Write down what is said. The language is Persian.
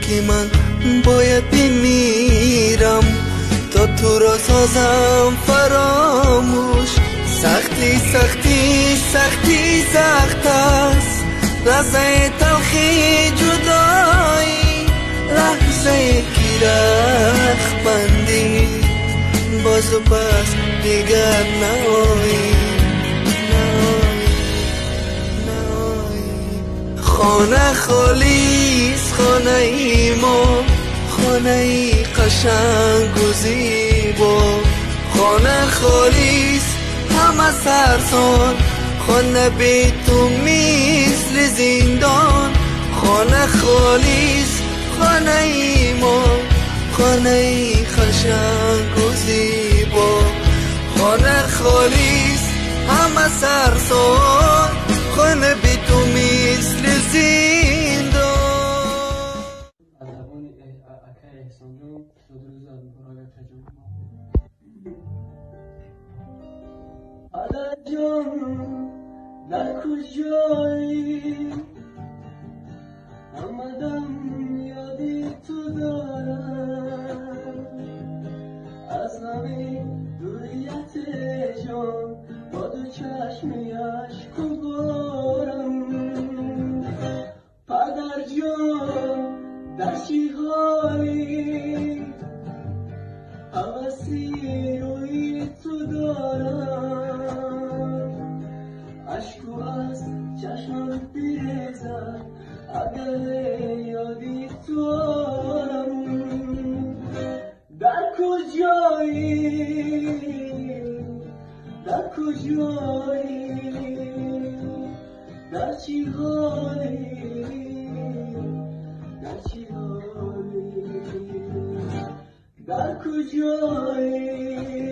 که من باید بمیرم تا تو را سازم فراموش. سختی سختی سختی سخت است لحظه تلخی جدایی، لحظه که رخ بندی باز و پس دیگر نایی. خانه خالیست خانه ای ما، خانه ای قشنگ و زیبا. خانه خالیست همه سرسان، خانه بی تو مثل زندان. خانه خالیست خانه ای ما، خانه ای قشنگ و زیبا. خانه خالیست همه سرسان، خانه بی تو مثل زندان. از زبان اکای احسان جان صدور زد برای ترجمه. حالا جان در کجایی، آمدم یادی تو دارم. از همین دوریت جان با دو چشمی اشک و بارم. پدر جان در چی حالی، حوثی روی تو دارم. اشکو از چشمم بریزد اگر یادی تو آرم. در کجایی، در کجایی، در چی حالی، در چی حالی، در کجایی.